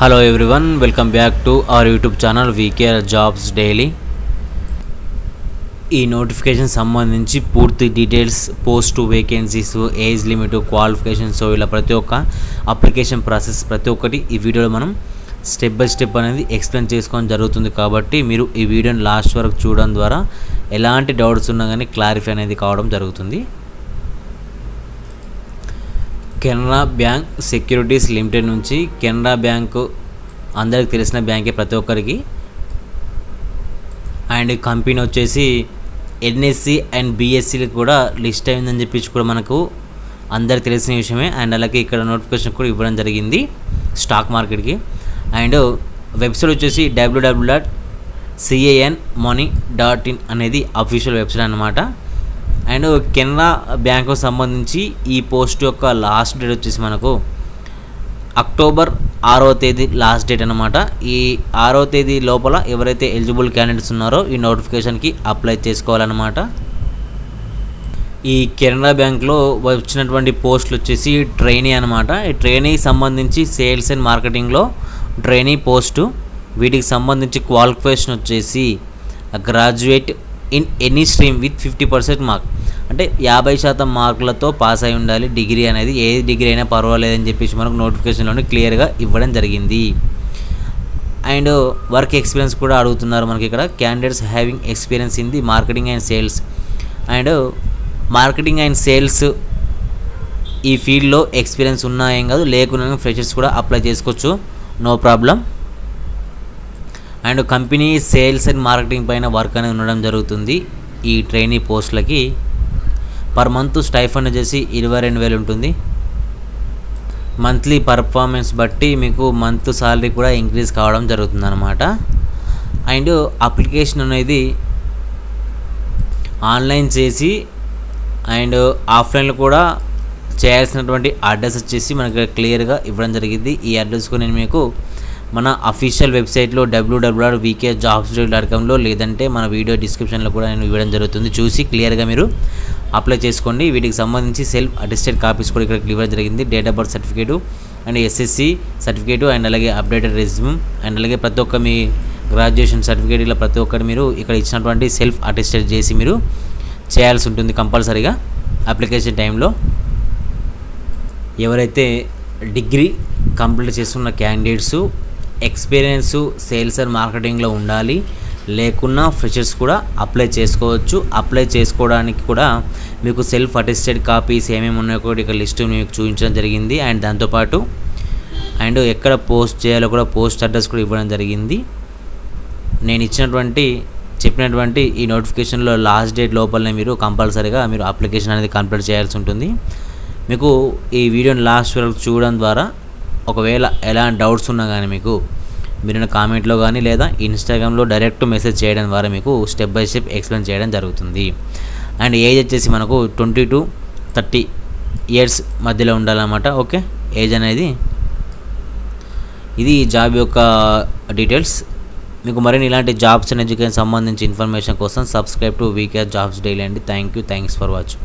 Hello everyone, welcome back to our YouTube channel VKR Jobs Daily. ఈ notification సంబంధించి పూర్తి details, post vacancies, age limit, qualifications, ఇలా ప్రతి ఒక్క అప్లికేషన్ ప్రాసెస్ ప్రతి ఒక్కటి ఈ వీడియోలో మనం స్టెప్ బై స్టెప్ అనేది ఎక్స్ప్లెయిన్ చేసుకోవడం జరుగుతుంది. కాబట్టి మీరు ఈ వీడియోని లాస్ట్ వరకు చూడడం ద్వారా ఎలాంటి డౌట్స్ ఉన్నా కానీ క్లారిఫై అనేది కావడం జరుగుతుంది. కెనరా బ్యాంక్ సెక్యూరిటీస్ లిమిటెడ్ నుంచి కెనరా బ్యాంకు అందరికి తెలిసిన బ్యాంకే ప్రతి ఒక్కరికి. అండ్ కంపెనీ వచ్చేసి ఎన్ఎస్సి అండ్ బిఎస్సిలకు కూడా లిస్ట్ అయిందని చెప్పి కూడా మనకు అందరికి తెలిసిన విషయమే. అండ్ అలాగే ఇక్కడ నోటిఫికేషన్ కూడా ఇవ్వడం జరిగింది స్టాక్ మార్కెట్కి. అండ్ వెబ్సైట్ వచ్చేసి www.canmoney.in అనేది అఫీషియల్ వెబ్సైట్ అన్నమాట. అండ్ కెనరా బ్యాంకు సంబంధించి ఈ పోస్ట్ యొక్క లాస్ట్ డేట్ వచ్చేసి మనకు అక్టోబర్ 6వ తేదీ లాస్ట్ డేట్ అనమాట. ఈ 6వ తేదీ లోపల ఎవరైతే ఎలిజిబుల్ క్యాండిడేట్స్ ఉన్నారో ఈ నోటిఫికేషన్కి అప్లై చేసుకోవాలన్నమాట. ఈ కెనరా బ్యాంక్లో వచ్చినటువంటి పోస్టులు వచ్చేసి ట్రైనీ అనమాట. ఈ ట్రైనీ సంబంధించి సేల్స్ అండ్ మార్కెటింగ్లో ట్రైనీ పోస్టు. వీటికి సంబంధించి క్వాలిఫికేషన్ వచ్చేసి graduate in any stream with 50% mark, అంటే 50% మార్కులతో పాస్ అయి ఉండాలి. డిగ్రీ అనేది ఏ డిగ్రీ అయినా పర్వాలేదని చెప్పేసి మనకు నోటిఫికేషన్లోనే క్లియర్గా ఇవ్వడం జరిగింది. అండ్ వర్క్ ఎక్స్పీరియన్స్ కూడా అడుగుతున్నారు మనకి ఇక్కడ. Candidates having experience in the marketing and sales. And marketing and sales ఈ ఫీల్డ్లో ఎక్స్పీరియన్స్ ఉన్నా ఏం కాదు, లేకున్నా ఫ్రెషర్స్ కూడా అప్లై చేసుకోవచ్చు, no problem. And company sales and marketing పైన వర్క్ అనేది ఉండడం జరుగుతుంది. ఈ ట్రైనీ పోస్టులకి పర్ మంత్ స్టైఫండ్ వచ్చేసి 22,000 ఉంటుంది. మంత్లీ పర్ఫార్మెన్స్ బట్టి మీకు మంత్ సాలరీ కూడా ఇంక్రీజ్ కావడం జరుగుతుంది అన్నమాట. అండ్ అప్లికేషన్ అనేది ఆన్లైన్ చేసి అండ్ ఆఫ్లైన్లో కూడా చేయాల్సినటువంటి అడ్రస్ వచ్చేసి మనకి క్లియర్గా ఇవ్వడం జరిగింది. ఈ అడ్రస్కు నేను మీకు మన అఫీషియల్ వెబ్సైట్లో www.vkjobsdaily.comలో లేదంటే మన వీడియో డిస్క్రిప్షన్లో కూడా నేను ఇవ్వడం జరుగుతుంది. చూసి క్లియర్గా మీరు అప్లై చేసుకోండి. వీటికి సంబంధించి సెల్ఫ్ అటెస్టెడ్ కాపీస్ కూడా ఇక్కడ ఇవ్వడం జరిగింది. Date of birth certificate and SSC certificate and అలాగే అప్డేటెడ్ రెజ్యూమ్ అండ్ అలాగే ప్రతి ఒక్క మీ గ్రాడ్యుయేషన్ సర్టిఫికేట్ ఇలా ప్రతి ఒక్కటి మీరు ఇక్కడ ఇచ్చినటువంటి సెల్ఫ్ అటెస్టెడ్ చేసి మీరు చేయాల్సి ఉంటుంది కంపల్సరీగా అప్లికేషన్ టైంలో. ఎవరైతే డిగ్రీ కంప్లీట్ చేస్తున్న క్యాండిడేట్స్ ఎక్స్పీరియన్స్ సేల్స్ అండ్ మార్కెటింగ్లో ఉండాలి, లేకున్నా ఫ్రెషర్స్ కూడా అప్లై చేసుకోవచ్చు. అప్లై చేసుకోవడానికి కూడా మీకు సెల్ఫ్ అటెస్టెడ్ కాపీస్ ఏమేమి ఉన్నాయో కూడా ఇక్కడ లిస్ట్ మీకు చూపించడం జరిగింది. అండ్ దాంతోపాటు అండ్ ఎక్కడ పోస్ట్ చేయాలో కూడా పోస్ట్ అడ్రస్ కూడా ఇవ్వడం జరిగింది. నేను చెప్పినటువంటి ఈ నోటిఫికేషన్లో లాస్ట్ డేట్ లోపలనే మీరు కంపల్సరీగా మీరు అప్లికేషన్ అనేది కంప్లీట్ చేయాల్సి ఉంటుంది. మీకు ఈ వీడియోని లాస్ట్ వరకు చూడడం ద్వారా ఒకవేళ ఎలాంటి డౌట్స్ ఉన్నా కానీ మీకు మీరు కామెంట్లో కానీ లేదా ఇన్స్టాగ్రామ్లో డైరెక్ట్ మెసేజ్ చేయడం ద్వారా మీకు స్టెప్ బై స్టెప్ ఎక్స్ప్లెయిన్ చేయడం జరుగుతుంది. అండ్ ఏజ్ వచ్చేసి మనకు 20 to 30 ఇయర్స్ మధ్యలో ఉండాలన్నమాట. ఓకే, ఏజ్ అనేది ఇది జాబ్ యొక్క డీటెయిల్స్. మీకు మరిన్ని ఇలాంటి జాబ్స్ అండ్ ఎడ్యుకేషన్ సంబంధించి ఇన్ఫర్మేషన్ కోసం subscribe to VKR jobs daily అండి. Thanks for watching.